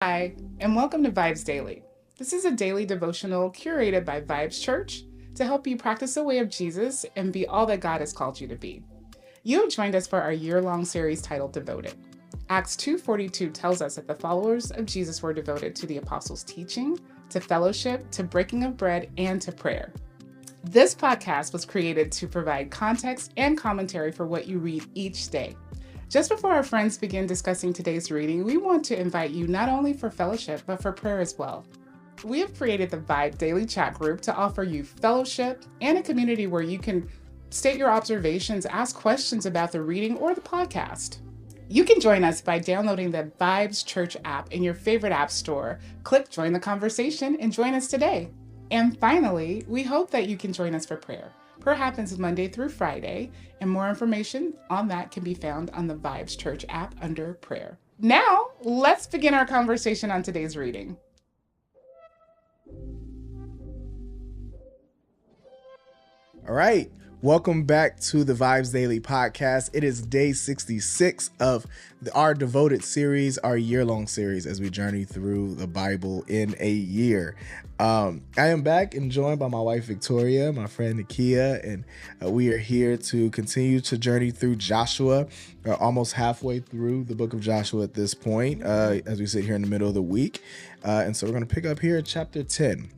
Hi, and welcome to VIBEZ Daily. This is a daily devotional curated by VIBEZ Church to help you practice the way of Jesus and be all that God has called you to be. You have joined us for our year-long series titled Devoted. Acts 2:42 tells us that the followers of Jesus were devoted to the apostles' teaching, to fellowship, to breaking of bread, and to prayer. This podcast was created to provide context and commentary for what you read each day. Just before our friends begin discussing today's reading, we want to invite you not only for fellowship, but for prayer as well. We have created the Vibe Daily Chat group to offer you fellowship and a community where you can state your observations, ask questions about the reading or the podcast. You can join us by downloading the VIBEZ Church app in your favorite app store. Click Join the Conversation and join us today. And finally, we hope that you can join us for prayer. Prayer happens Monday through Friday, and more information on that can be found on the VIBEZ Church app under prayer. Now, let's begin our conversation on today's reading. All right. Welcome back to the VIBEZ Daily podcast. It is day 66 of our devoted series, our year-long series as we journey through the Bible in a year. I am back and joined by my wife, Victoria, my friend, Nakia, and we are here to continue to journey through Joshua. We're almost halfway through the book of Joshua at this point, as we sit here in the middle of the week. And so we're going to pick up here at chapter 10.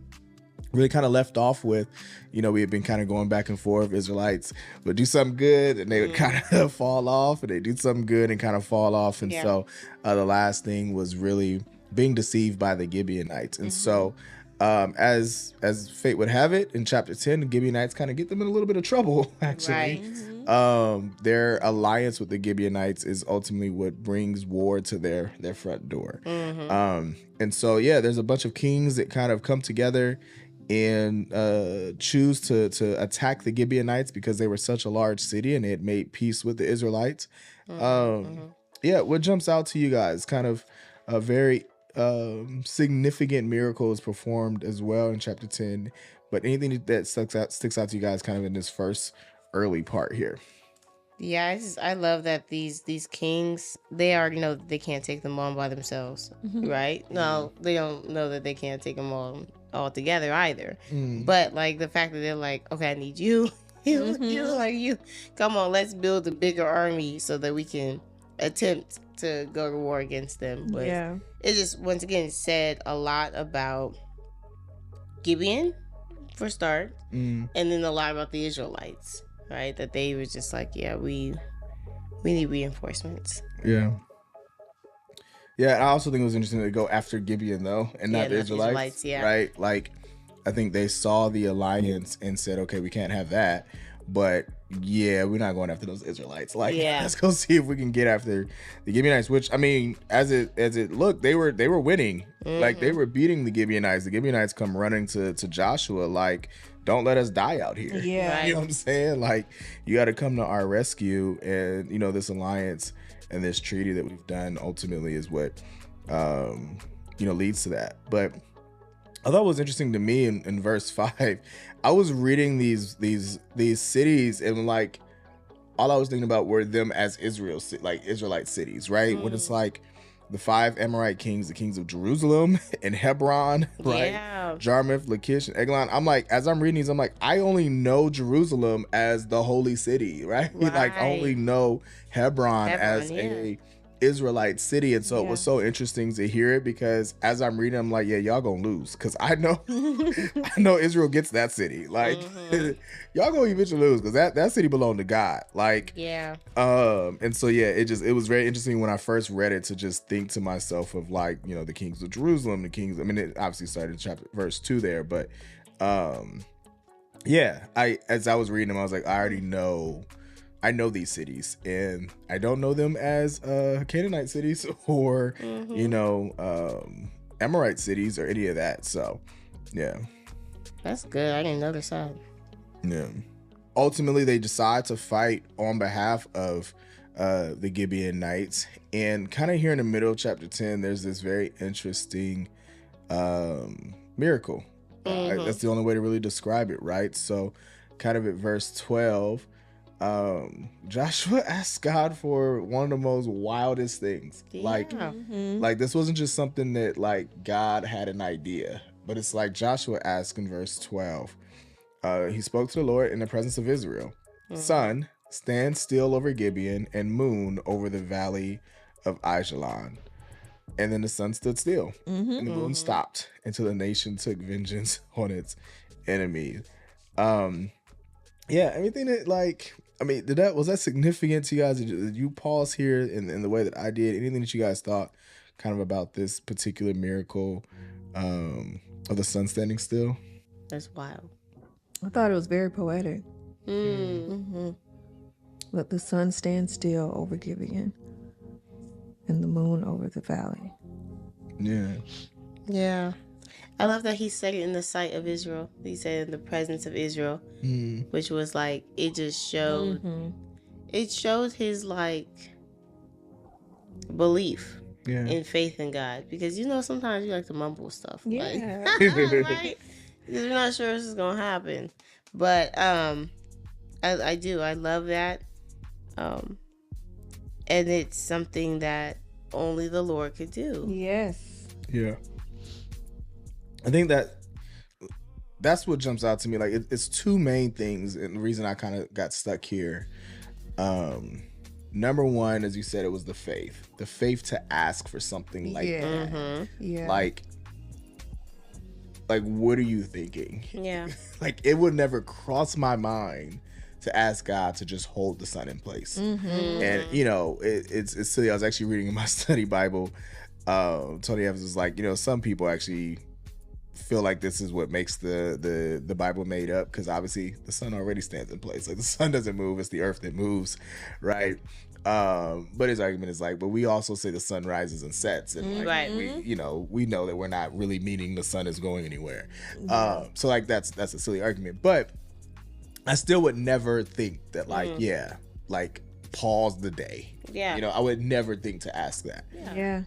Really kind of left off with, we had been kind of going back and forth. Israelites would do something good and they would kind of fall off, and they do something good and kind of fall off. And so the last thing was really being deceived by the Gibeonites. And so as fate would have it, in chapter 10, the Gibeonites kind of get them in a little bit of trouble, actually. Right. Their alliance with the Gibeonites is ultimately what brings war to their front door. And so, there's a bunch of kings that kind of come together and choose to attack the Gibeonites because they were such a large city and they had made peace with the Israelites. What jumps out to you guys? Kind of a very significant miracle is performed as well in chapter 10. But anything that sticks out to you guys kind of in this first early part here? Yeah, I love that these kings, they already know that they can't take them on by themselves, right? No, they don't know that they can't take them all together either. But like the fact that they're like, okay, I need you, you, come on, let's build a bigger army so that we can attempt to go to war against them. But it just once again said a lot about Gibeon for start, and then a lot about the Israelites. Right, that they were just like, we need reinforcements. Yeah, I also think it was interesting to go after Gibeon though, and not the Israelites. Right, like I think they saw the alliance and said, okay, we can't have that, but we're not going after those Israelites. Like, let's go see if we can get after the Gibeonites. Which, I mean, as it looked, they were winning. Like they were beating the Gibeonites. The Gibeonites come running to Joshua like, don't let us die out here. Right. You know what I'm saying? Like, you got to come to our rescue. And, this alliance and this treaty that we've done ultimately is what, leads to that. But I thought it was interesting to me in verse 5, I was reading these cities, and like, all I was thinking about were them as Israelite cities, right? When it's like, the 5 Amorite kings, the kings of Jerusalem and Hebron, right? Jarmuth, Lachish, and Eglon. I'm like, as I'm reading these, I'm like, I only know Jerusalem as the holy city, right? Like, I only know Hebron as a Israelite city. And so it was so interesting to hear it, because as I'm reading, I'm like, y'all gonna lose, because I know I know Israel gets that city. Like, y'all gonna eventually lose, because that city belonged to God. Like, and so it was very interesting when I first read it to just think to myself of like, the kings of Jerusalem, the kings. I mean, it obviously started in verse 2 there, but as I was reading them, I was like, I know these cities, and I don't know them as Canaanite cities or Amorite cities or any of that. So that's good. I didn't notice that. Ultimately, they decide to fight on behalf of the Gibeonites, and kind of here in the middle of chapter 10, there's this very interesting miracle. That's the only way to really describe it, right? So kind of at verse 12, Joshua asked God for one of the most wildest things. Yeah. Like this wasn't just something that like God had an idea, but it's like Joshua asked in verse 12. He spoke to the Lord in the presence of Israel. Sun, stand still over Gibeon, and moon over the valley of Ajalon. And then the sun stood still, and the moon stopped until the nation took vengeance on its enemies. Yeah, anything that like, I mean, was that significant to you guys? Did you pause here in the way that I did? Anything that you guys thought kind of about this particular miracle of the sun standing still? That's wild. I thought it was very poetic. Mm. Let the sun stand still over Gibeon, and the moon over the valley. Yeah. Yeah. I love that he said it in the sight of Israel. He said in the presence of Israel, which was like, it just showed, it showed his like belief and faith in God. Because you know, sometimes you like to mumble stuff. Yeah. Like, right? Because we're not sure this is going to happen. But I do. I love that. And it's something that only the Lord could do. Yes. Yeah. I think that's what jumps out to me. Like it's two main things, and the reason I kind of got stuck here. Number one, as you said, it was the faith to ask for something like that. Yeah. Like what are you thinking? Yeah. Like it would never cross my mind to ask God to just hold the sun in place. And you know, it's silly. I was actually reading in my study Bible. Tony Evans was like, you know, some people actually feel like this is what makes the Bible made up, because obviously the sun already stands in place. Like the sun doesn't move, it's the earth that moves, right? But his argument is like, but we also say the sun rises and sets, and like we know that we're not really meaning the sun is going anywhere. So like that's a silly argument, but I still would never think that like like pause the day. Yeah, you know, I would never think to ask that. Yeah.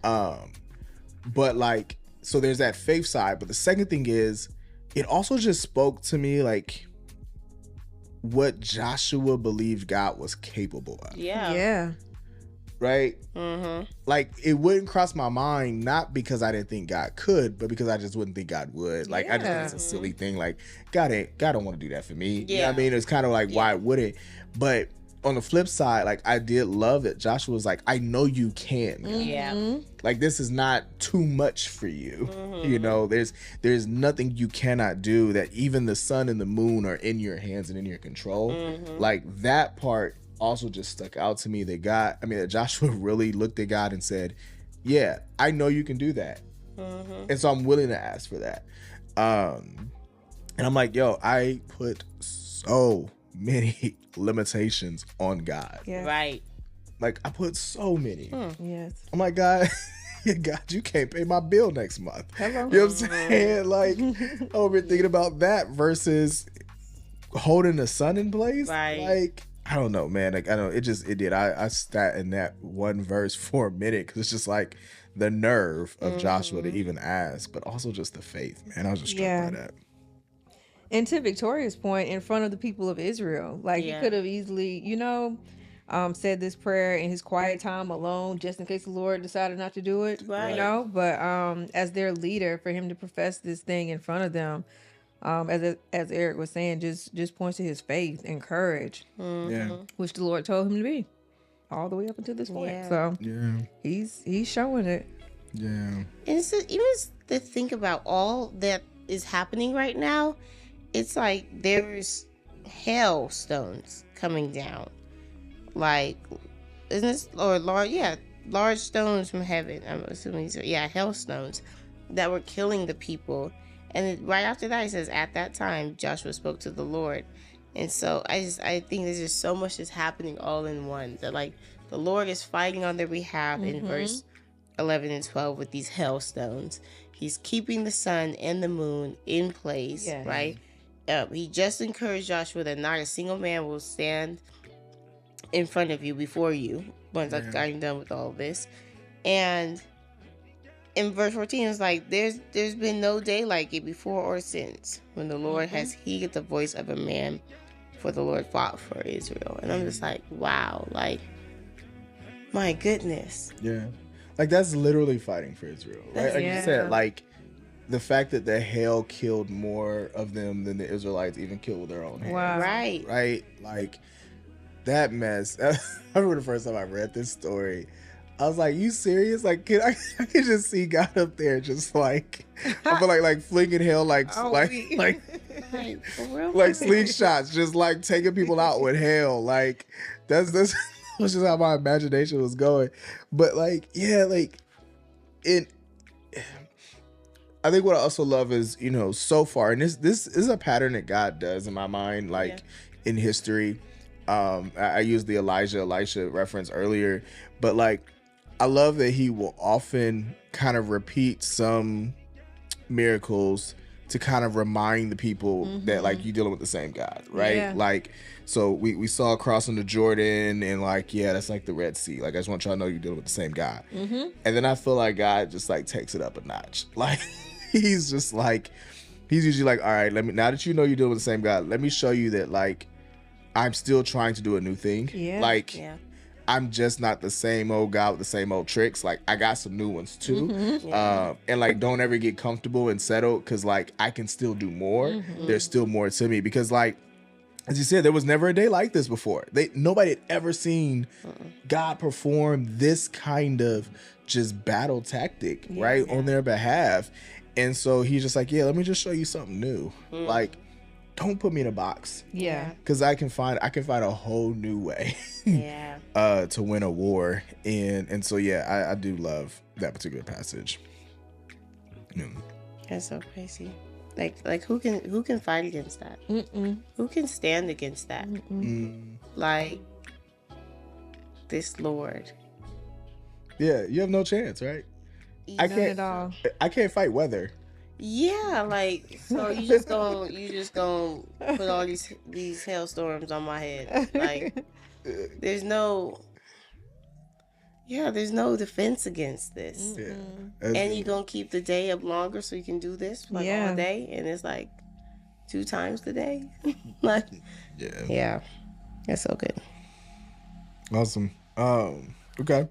But like, so there's that faith side, but the second thing is, it also just spoke to me like what Joshua believed God was capable of. Yeah. Right? Like, it wouldn't cross my mind, not because I didn't think God could, but because I just wouldn't think God would. Like, I just think it's a silly thing. Like, God don't want to do that for me. You know what I mean? It's kind of like, why would it? But on the flip side, like, I did love that Joshua was like, I know you can. God. Like, this is not too much for you. You know, there's nothing you cannot do, that even the sun and the moon are in your hands and in your control. Like, that part also just stuck out to me, that Joshua really looked at God and said, yeah, I know you can do that. And so I'm willing to ask for that. And I'm like, yo, I put so many limitations on God. Right. Like, I put so many. Yes. I'm like, God, you can't pay my bill next month. Hello. You know what I'm saying? Like, over thinking about that versus holding the sun in place. Right. Like, I don't know, man. Like, I don't. It did. I sat in that one verse for a minute, because it's just like the nerve of Joshua to even ask, but also just the faith, man. I was just struck by that. And to Victoria's point, in front of the people of Israel, like he could have easily, said this prayer in his quiet time alone, just in case the Lord decided not to do it, But as their leader, for him to profess this thing in front of them, as Eric was saying, just points to his faith and courage, which the Lord told him to be, all the way up until this point. So he's showing it. Yeah. And it's even to think about all that is happening right now. It's like there's hailstones coming down, like, isn't this, or large stones from heaven. I'm assuming hailstones that were killing the people. And right after that, he says, at that time, Joshua spoke to the Lord. And so I think there's just so much is happening all in one, that like the Lord is fighting on their behalf in verse 11 and 12 with these hailstones. He's keeping the sun and the moon in place, right? He just encouraged Joshua that not a single man will stand in front of you, before you, once I'm done with all this. And in verse 14, it's like, there's been no day like it before or since, when the Lord has heeded the voice of a man for the Lord fought for Israel. And I'm just like, wow, like, my goodness. Yeah. Like, that's literally fighting for Israel, right? Like you said, like, the fact that the hail killed more of them than the Israelites even killed with their own hands. Wow. Right. Right? Like, that mess. I remember the first time I read this story, I was like, you serious? Like, I can just see God up there just like, I feel like flinging hail, like slingshots, just like taking people out with hail. Like, that's just how my imagination was going. But like, yeah, like, I think what I also love is, you know, so far, and this is a pattern that God does in my mind, like in history. I used the Elisha reference earlier, but like, I love that he will often kind of repeat some miracles to kind of remind the people that like you're dealing with the same God, right? Yeah. Like, so we saw crossing the Jordan, and like, yeah, that's like the Red Sea. Like, I just want y'all to know you're dealing with the same God. And then I feel like God just like takes it up a notch. Like, he's just like, he's usually like, all right, now that you know you're dealing with the same God, let me show you that like I'm still trying to do a new thing. Like, I'm just not the same old God with the same old tricks. Like, I got some new ones too. And like, don't ever get comfortable and settled, because like, I can still do more. There's still more to me, because like, as you said, there was never a day like this before. Nobody had ever seen God perform this kind of just battle tactic, right, on their behalf. And so he's just like, yeah, let me just show you something new. Like, don't put me in a box. Yeah. Because I can find a whole new way to win a war. And so yeah, I do love that particular passage. That's so crazy. Like who can fight against that? Who can stand against that? Like, this Lord. Yeah, you have no chance, right? None at all. I can't fight weather. Yeah, like, so you just gonna put all these hailstorms on my head. Like, there's no defense against this. And you're gonna keep the day up longer so you can do this like all day, and it's like 2 times the day. Like, yeah, that's so good. Awesome. Okay.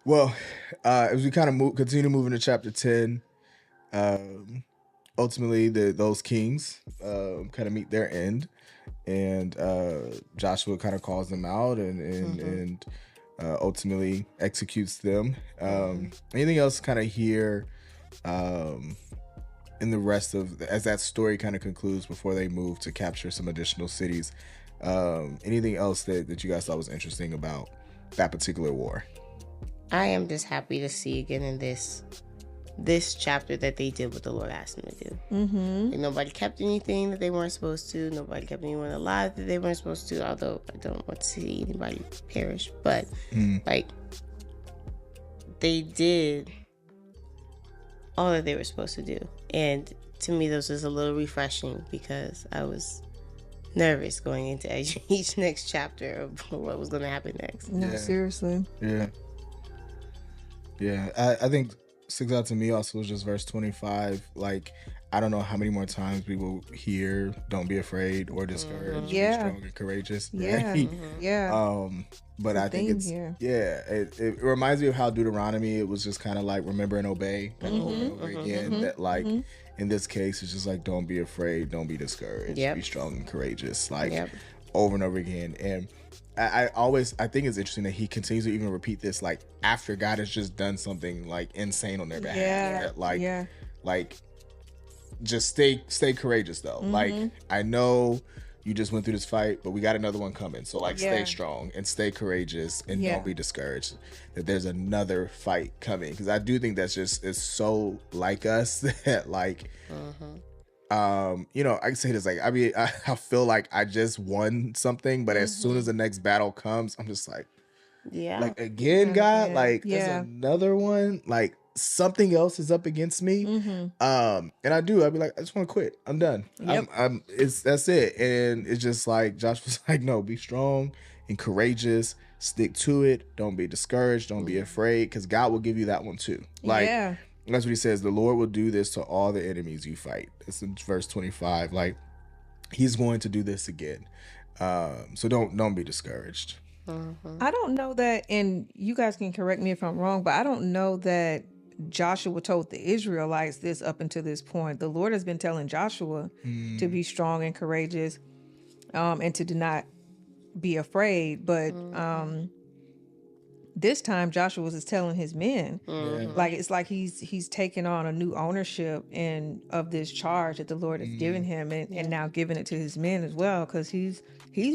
Well, as we kind of continue moving to chapter 10, ultimately those kings kind of meet their end, and Joshua kind of calls them out and ultimately executes them. Anything else kind of here in the rest of, as that story kind of concludes before they move to capture some additional cities? Anything else that you guys thought was interesting about that particular war? I am just happy to see again in this chapter that they did what the Lord asked them to do. Like, nobody kept anything that they weren't supposed to. Nobody kept anyone alive that they weren't supposed to. Although I don't want to see anybody perish, but like, they did all that they were supposed to do, and to me, this was a little refreshing, because I was nervous going into each next chapter of what was going to happen next. No, seriously. Yeah, I think sticks out to me also was just verse 25. Like, I don't know how many more times we will hear, don't be afraid or discouraged, be strong and courageous. Right? But I think it's it reminds me of how Deuteronomy, it was just kind of like remember and obey over and over again. That like in this case, it's just like, don't be afraid, don't be discouraged, be strong and courageous, like over and over again. And I think it's interesting that he continues to even repeat this, like, after God has just done something like insane on their behalf. Like, just stay courageous though. Like, I know you just went through this fight, but we got another one coming. So like, stay strong and stay courageous, and don't be discouraged that there's another fight coming. Because I do think that's just, is so like us that like, you know, I can say this, like, I mean, I feel like I just won something, but as soon as the next battle comes, I'm just like, like, again, God, like, there's another one, like, something else is up against me. And I'd be like, I just want to quit. I'm done. That's it. And it's just like, Josh was like, no, be strong and courageous, stick to it. Don't be discouraged. Don't be afraid, because God will give you that one too. Like, that's what he says. The Lord will do this to all the enemies you fight. It's in verse 25. Like, he's going to do this again. So don't be discouraged. I don't know that, and you guys can correct me if I'm wrong, but I don't know that Joshua told the Israelites this up until this point. The Lord has been telling Joshua to be strong and courageous, and to not be afraid. But this time Joshua was telling his men, like it's like he's taking on a new ownership and of this charge that the Lord has given him, and now giving it to his men as well, because he's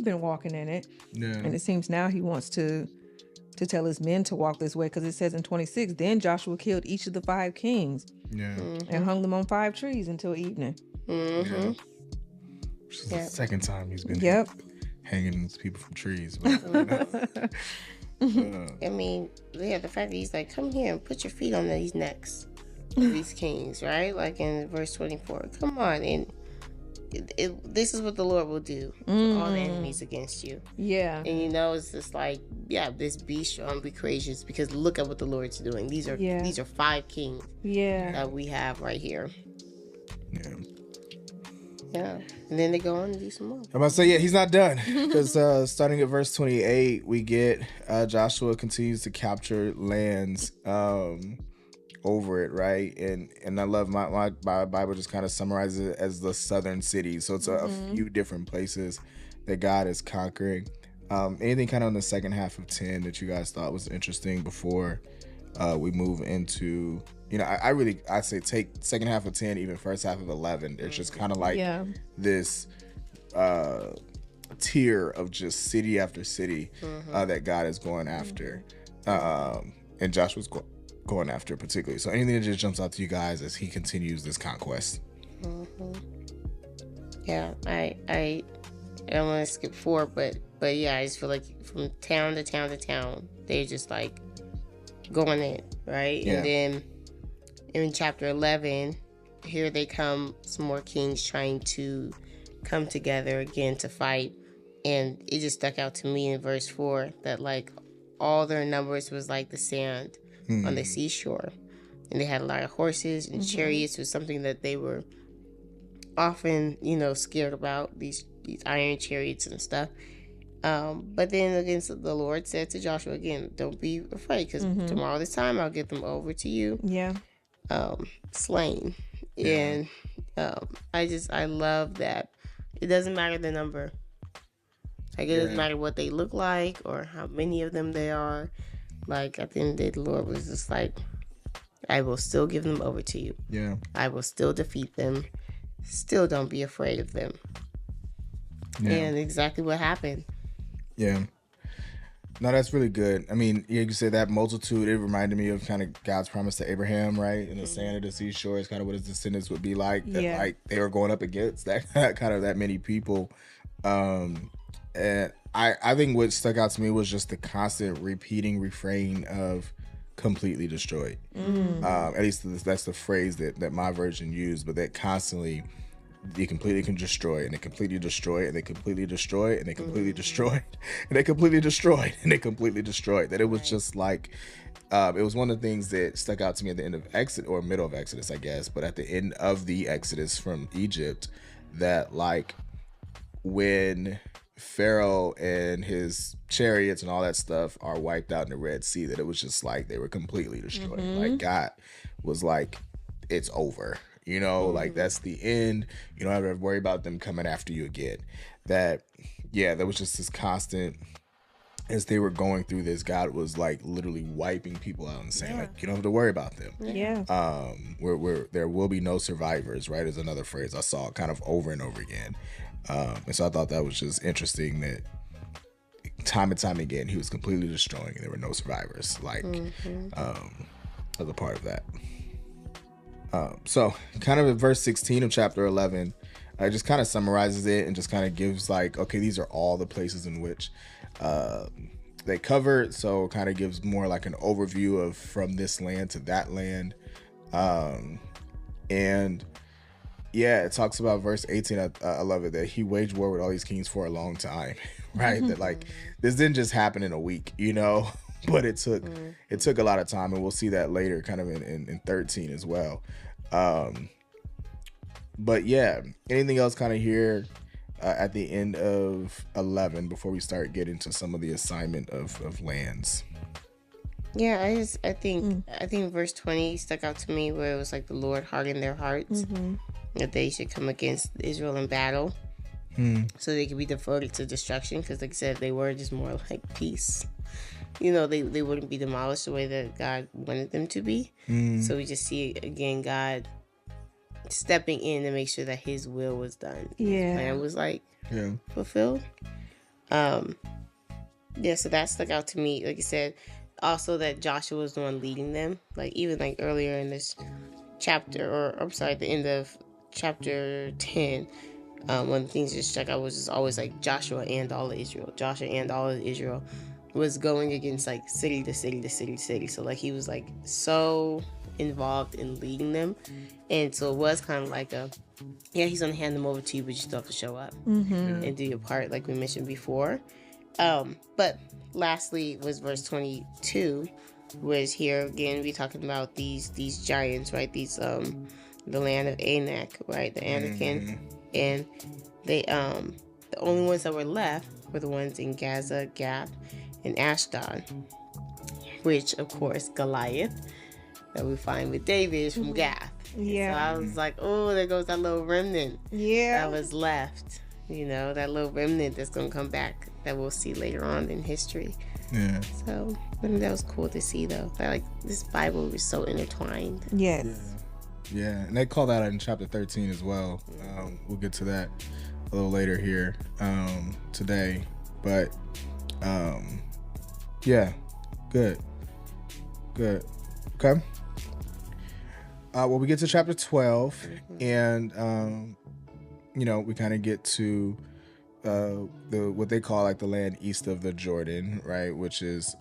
been walking in it, and it seems now he wants to tell his men to walk this way, because it says in 26, then Joshua killed each of the 5 kings and hung them on 5 trees until evening. Which is the second time he's been hanging these people from trees. But, I mean, the fact that he's like, come here and put your feet on these necks of these kings, right? Like in verse 24. Come on, and this is what the Lord will do to all the enemies against you. Yeah. And it's just like, this be strong, be courageous, because look at what the Lord's doing. These are 5 kings that we have right here. Yeah. And then they go on and do some more. I'm about to say, he's not done. Because starting at verse 28, we get Joshua continues to capture lands over it, right? And I love my Bible just kind of summarizes it as the southern cities. So it's a few different places that God is conquering. Anything kind of in the second half of 10 that you guys thought was interesting before we move into... I'd say take second half of 10, even first half of 11. It's just kind of like this tier of just city after city that God is going after. And Joshua's going after particularly. So anything that just jumps out to you guys as he continues this conquest? Yeah, I don't want to skip 4, but yeah, I just feel like from town to town to town, they're just like going in, right? Yeah. And then in chapter 11, here they come, some more kings trying to come together again to fight. And it just stuck out to me in verse 4 that like all their numbers was like the sand on the seashore. And they had a lot of horses and chariots, was something that they were often, scared about, these iron chariots and stuff. But then again, the Lord said to Joshua again, don't be afraid, because tomorrow this time I'll give them over to you. Yeah. Slain. And I love that it doesn't matter the number. Like, it doesn't matter what they look like or how many of them there are. Like, at the end of the day, the Lord was just like, I will still give them over to you. Yeah. I will still defeat them. Still don't be afraid of them. Yeah. And exactly what happened. Yeah. No, that's really good. I mean, you said that multitude, it reminded me of kind of God's promise to Abraham, right? And the sand of the seashore is kind of what his descendants would be like. Yeah. That, like, they were going up against that kind of that many people. And I think what stuck out to me was just the constant repeating refrain of completely destroyed. At least that's the phrase that my version used, but that constantly... they completely can destroy, and they completely destroy, and they completely destroy, and they completely destroyed, and they completely destroyed, and they completely destroyed. That it was just like, it was one of the things that stuck out to me at the end of Exodus, or middle of Exodus, I guess, but at the end of the Exodus from Egypt, that like when Pharaoh and his chariots and all that stuff are wiped out in the Red Sea, that it was just like they were completely destroyed. Like God was like, it's over. Like that's the end. You don't have to worry about them coming after you again. There was just this constant, as they were going through this, God was like literally wiping people out and saying, like, you don't have to worry about them. Yeah. Where there will be no survivors, right? Is another phrase I saw kind of over and over again. And so I thought that was just interesting that time and time again, he was completely destroying and there were no survivors, like, as a part of that. So kind of in verse 16 of chapter 11, it just kind of summarizes it and just kind of gives like, okay, these are all the places in which they covered. So kind of gives more like an overview of from this land to that land. And yeah, it talks about verse 18. I love it, that he waged war with all these kings for a long time, right? That like, this didn't just happen in a week, but it took a lot of time, and we'll see that later kind of in 13 as well. But yeah, anything else kind of here at the end of 11 before we start getting to some of the assignment of lands. Yeah, I think verse 20 stuck out to me, where it was like the Lord hardened their hearts that they should come against Israel in battle, so they could be devoted to destruction. Because, like I said, they were just more like peace. You know, they wouldn't be demolished the way that God wanted them to be. So we just see again God stepping in to make sure that His will was done. His plan was fulfilled. So that stuck out to me. Like I said, also that Joshua was the one leading them. Like even like earlier in this chapter, or I'm sorry, at the end of chapter 10, one of the things that stuck out was just always like Joshua and all of Israel. Joshua and all of Israel was going against like city to city to city to city. So like he was like so involved in leading them, and so it was kind of like he's gonna hand them over to you, but you still have to show up and do your part, like we mentioned before. But lastly was verse 22, was here again we talking about these giants, right? These the land of Anak, right? The Anakim, and they the only ones that were left were the ones in Gaza, Gath, and Ashdod, which of course Goliath that we find with David is from Gath. Yeah. So I was like, oh, there goes that little remnant that was left. You know, that little remnant that's going to come back that we'll see later on in history. Yeah. So I think that was cool to see, though. That, like, this Bible was so intertwined. Yes. Yeah. And they call that in chapter 13 as well. We'll get to that a little later here today. But, yeah. Good. Okay. Well, we get to chapter 12, and you know, we kind of get to what they call like the land east of the Jordan, right? Which is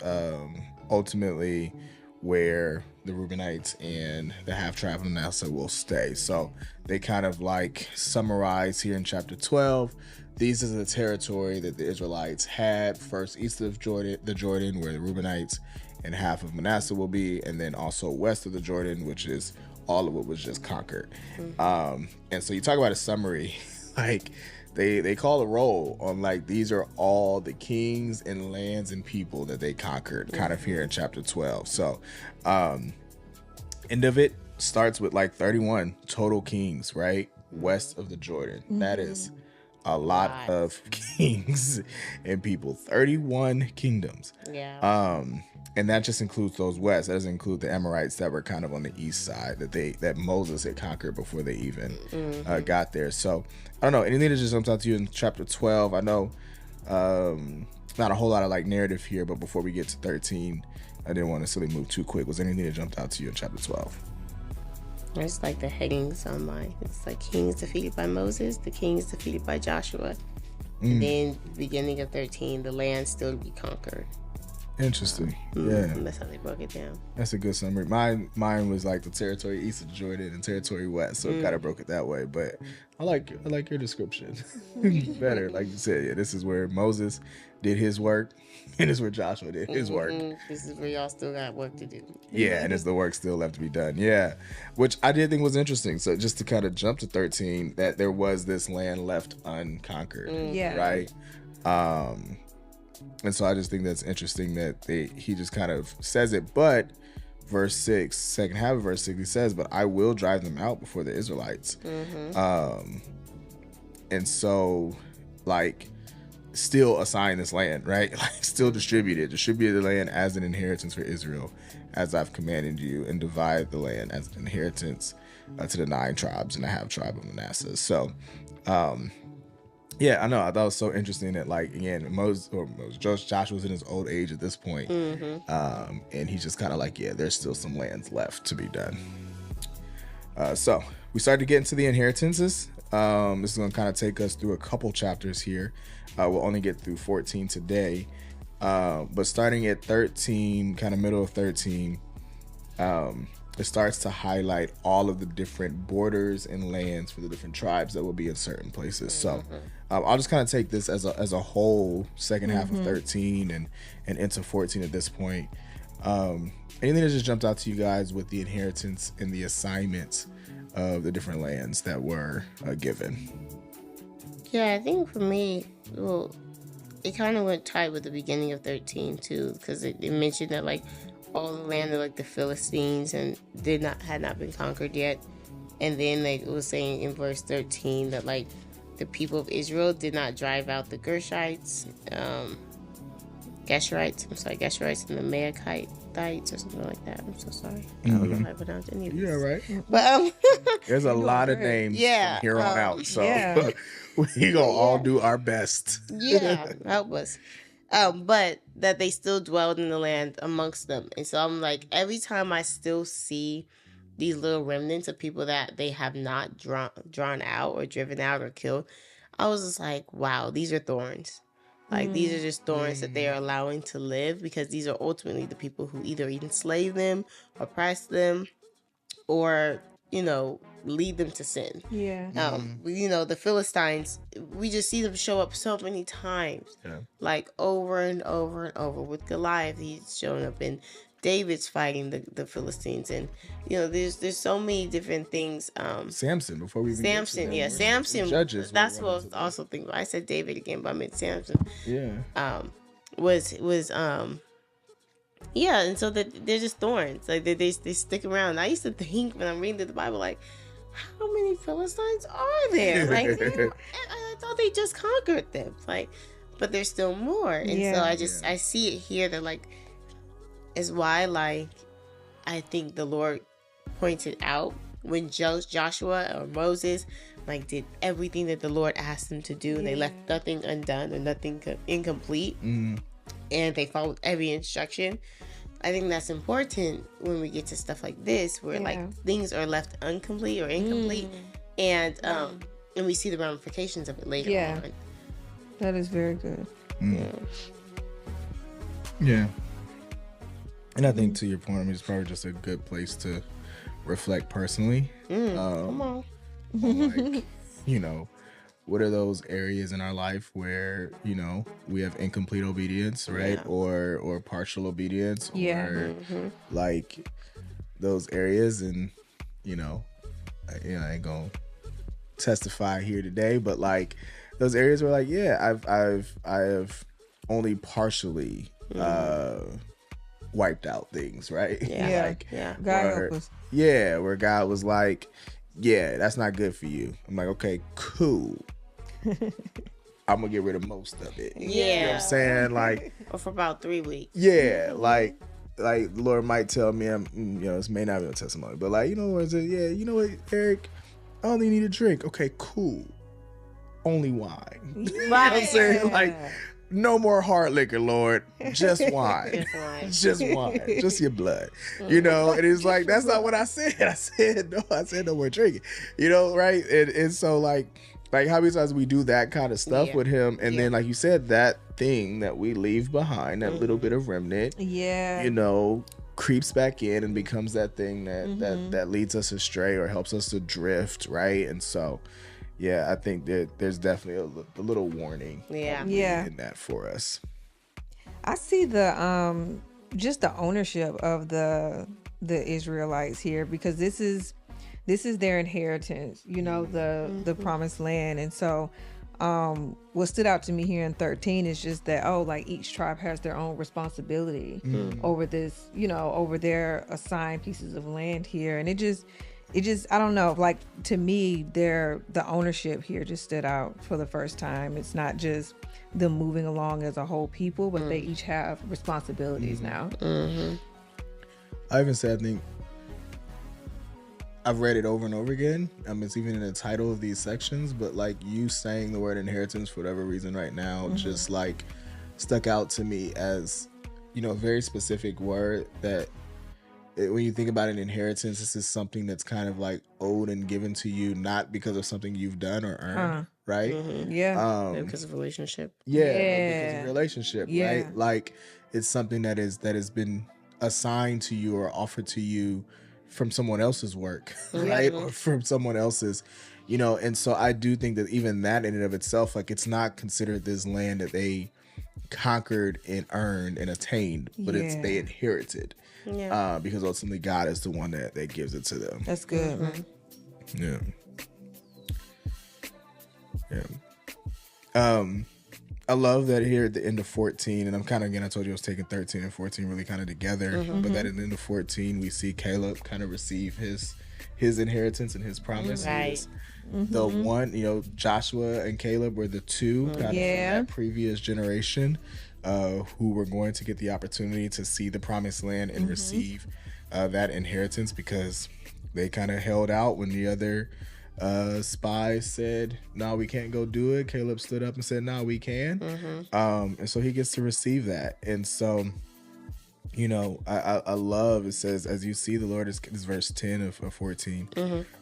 ultimately where the Reubenites and the half tribe of Manasseh will stay. So they kind of like summarize here in chapter 12. These is the territory that the Israelites had first east of the Jordan, where the Reubenites and half of Manasseh will be, and then also west of the Jordan, which is all of what was just conquered. And so you talk about a summary, like they call a roll on like these are all the kings and lands and people that they conquered, kind of here in chapter 12. So end of it starts with like 31 total kings, right, west of the Jordan. That is a lot of kings and people. 31 kingdoms. And that just includes those west. That doesn't include the Amorites that were kind of on the east side that Moses had conquered before they even got there. So I don't know, anything that just jumps out to you in chapter 12. I know not a whole lot of like narrative here, but before we get to 13, I didn't want to silly move too quick. Was there anything that jumped out to you in chapter 12? It's like the headings on mine. It's like kings defeated by Moses, the kings defeated by Joshua. And then beginning of 13, the land still to be conquered. Interesting. Yeah. That's how they broke it down. That's a good summary. Mine was like the territory east of Jordan and territory west, so it kind of broke it that way. But I like your description better. Like you said, yeah, this is where Moses did his work, and this is where Joshua did his work. This is where y'all still got work to do. Yeah, and it's the work still left to be done. Yeah, which I did think was interesting. So just to kind of jump to 13, that there was this land left unconquered. Right. And so I just think that's interesting that he just kind of says it. But verse 6, second half of verse 6, he says, but I will drive them out before the Israelites. And so like still assign this land, right? Like still distribute the land as an inheritance for Israel, as I've commanded you, and divide the land as an inheritance to the 9 tribes and the half tribe of Manasseh. So yeah, I know. I thought it was so interesting that, like, again, Joshua's in his old age at this point, and he's just kind of like, yeah, there's still some lands left to be done. So we started to get into the inheritances. This is going to kind of take us through a couple chapters here. We'll only get through 14 today, but starting at 13, kind of middle of 13, it starts to highlight all of the different borders and lands for the different tribes that will be in certain places. So I'll just kind of take this as a whole second half of 13 and into 14 at this point. Anything that just jumped out to you guys with the inheritance and the assignments of the different lands that were given? Yeah, I think for me, well, it kind of went tight with the beginning of 13 too, because it mentioned that like all the land of like the Philistines and had not been conquered yet, and then like it was saying in verse 13 that like the people of Israel did not drive out the Geshurites, Geshurites and the Maachites or something like that. I'm so sorry. I don't know how I pronounce any of these. Yeah, right. But there's a lot of names from here on out, so we gonna all do our best. Yeah, help us. But that they still dwelled in the land amongst them. And so I'm like, every time I still see these little remnants of people that they have not drawn out or driven out or killed, I was just like, wow, these are thorns. Like, these are just thorns that they are allowing to live, because these are ultimately the people who either enslave them, oppress them, or, lead them to sin. Yeah. The Philistines, we just see them show up so many times. Yeah. Like, over and over and over. With Goliath, he's showing up, and David's fighting the Philistines, and there's so many different things. Samson, before we Samson, Judges. That's what I was also thinking. I said David again, but I meant Samson. Yeah. Yeah, and so that they're just thorns. Like they stick around. I used to think when I'm reading the Bible, like, how many Philistines are there? Like, I thought they just conquered them. Like, but there's still more. And so I see it here that like is why like I think the Lord pointed out when Joshua or Moses like did everything that the Lord asked them to do, and they left nothing undone or nothing incomplete, and they followed every instruction. I think that's important when we get to stuff like this, where like things are left incomplete, and we see the ramifications of it later on. That is very good. Yeah. And I think to your point, I mean, it's probably just a good place to reflect personally. Come on. Like, what are those areas in our life where, we have incomplete obedience, right? Or partial obedience, or like those areas. And, I ain't gonna testify here today, but like those areas where like, I have only partially, wiped out things, right? God help us. Where God was like, that's not good for you. I'm like, okay, cool. I'm gonna get rid of most of it. You know what I'm saying? Like, or for about 3 weeks. Like the Lord might tell me, this may not be a testimony, but like, is it? You know what, Eric? I only need a drink. Okay, cool. Only wine. Right. You know what I'm saying? Like, no more hard liquor, Lord. Just wine. Just wine. Just your blood. And it's like, that's not what I said. I said no more drinking. Right? And so like how many times we do that kind of stuff with him, and then like you said, that thing that we leave behind, that little bit of remnant, creeps back in and becomes that thing that leads us astray or helps us to drift, right? And so I think that there's definitely a little warning in that for us. I see the just the ownership of the Israelites here, because this is their inheritance, the promised land. And so what stood out to me here in 13 is just that like each tribe has their own responsibility over this, over their assigned pieces of land here. And it just I don't know, like, to me, the ownership here just stood out for the first time. It's not just them moving along as a whole people, but they each have responsibilities now. I even said, I think I've read it over and over again. It's even in the title of these sections, but like you saying the word inheritance for whatever reason right now just like stuck out to me as, a very specific word that when you think about an inheritance, this is something that's kind of like owed and given to you, not because of something you've done or earned, right? Because of relationship. Because of relationship, right? Like, it's something that has been assigned to you or offered to you from someone else's work, right? Or from someone else's, and so I do think that even that in and of itself, like, it's not considered this land that they conquered and earned and attained, but they inherited. Because ultimately God is the one that gives it to them. That's good. Yeah. I love that here at the end of 14, and I'm kind of, again, I told you I was taking 13 and 14 really kind of together, but that at the end of 14, we see Caleb kind of receive his inheritance and his promise. Right. The one, Joshua and Caleb were the two kind of from that previous generation who were going to get the opportunity to see the promised land and receive that inheritance, because they kind of held out when the other spies said, no, we can't go do it. Caleb stood up and said, no, we can. And so he gets to receive that. And so, I love, it says, as you see, the Lord is, this is verse 10 of 14.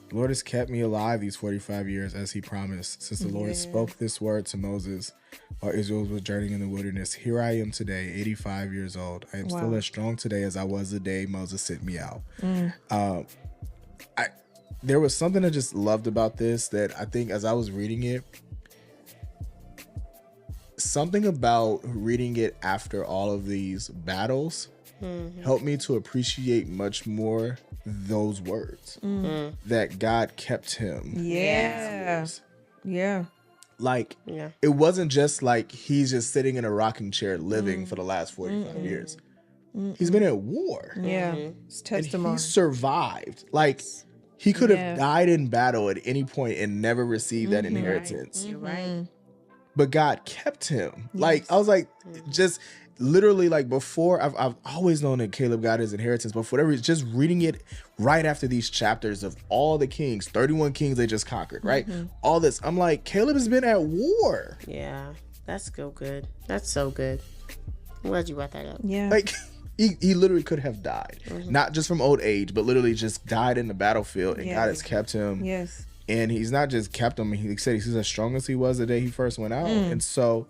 The Lord has kept me alive these 45 years as he promised. Since the Lord spoke this word to Moses while Israel was journeying in the wilderness, here I am today, 85 years old. I am still as strong today as I was the day Moses sent me out. There was something I just loved about this that I think as I was reading it, something about reading it after all of these battles helped me to appreciate much more those words that God kept him. Like, it wasn't just like he's just sitting in a rocking chair living for the last 45 years. He's been at war. It's testimony. And he survived. Like, he could have died in battle at any point and never received that inheritance. You're right. But God kept him. Like, I was like, just literally, like, before, I've always known that Caleb got his inheritance, but for whatever reason, just reading it right after these chapters of all the kings, 31 kings they just conquered, right? All this, I'm like, Caleb has been at war. Yeah, that's so good. That's so good. I'm glad you brought that up. Yeah. Like, he literally could have died, not just from old age, but literally just died in the battlefield, and God has kept him. Yes. And he's not just kept him, he said he's as strong as he was the day he first went out. And so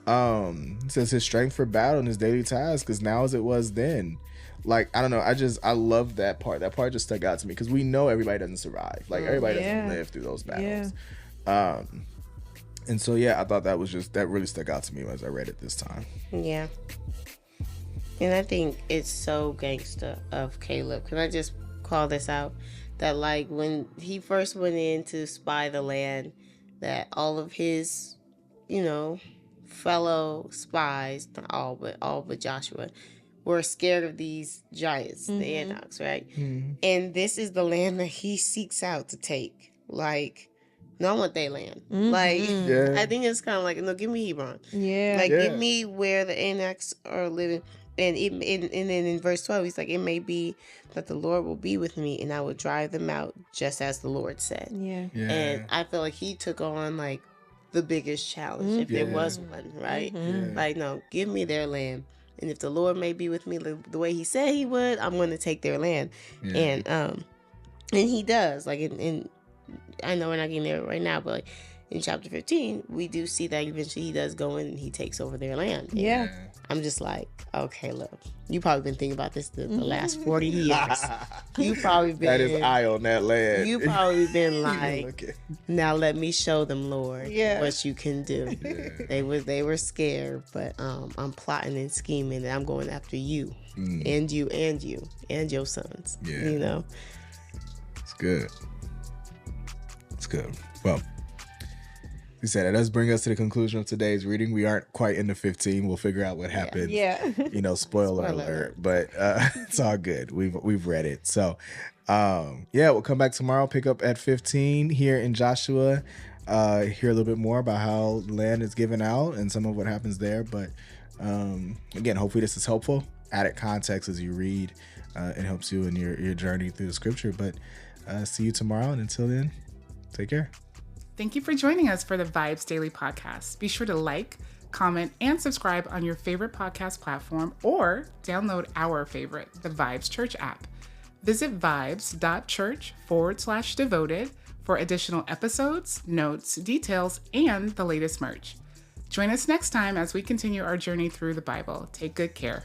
it says his strength for battle and his daily tasks is now as it was then. Like, I don't know, I love that part. That part just stuck out to me, because we know everybody doesn't survive. Like, everybody doesn't live through those battles. And so, I thought that really stuck out to me as I read it this time. Yeah. And I think it's so gangsta of Caleb. Can I just call this out? That, like, when he first went in to spy the land, that all of his, fellow spies, not all but Joshua, were scared of these giants, the Anakites, right? And this is the land that he seeks out to take. Like, no, I want their land. Like, I think it's kind of like, no, give me Hebron. Give me where the Anakites are living. And then in verse 12, he's like, it may be that the Lord will be with me and I will drive them out just as the Lord said. And I feel like he took on, like, the biggest challenge, if there was one, right? Like, no, give me their land. And if the Lord may be with me the way he said he would, I'm going to take their land. And he does. Like, in I know we're not getting there right now, but, like, in chapter 15, we do see that eventually he does go in and he takes over their land. And I'm just like, okay, look, you probably been thinking about this the last 40 years. You probably been... That is eye on that land. You probably been like, now let me show them, Lord, what you can do. They were scared, but I'm plotting and scheming, and I'm going after you, and you, and your sons. It's good. It's good. Well, he said that does bring us to the conclusion of today's reading. We aren't quite into 15. We'll figure out what happened. Spoiler alert. But it's all good. We've read it. So we'll come back tomorrow, pick up at 15 here in Joshua, hear a little bit more about how land is given out and some of what happens there. But again, hopefully this is helpful. Added context as you read. It helps you in your journey through the scripture. But see you tomorrow. And until then, take care. Thank you for joining us for the VIBEZ Daily podcast. Be sure to like, comment, and subscribe on your favorite podcast platform, or download our favorite, the VIBEZ Church app. Visit vibes.church/devoted for additional episodes, notes, details, and the latest merch. Join us next time as we continue our journey through the Bible. Take good care.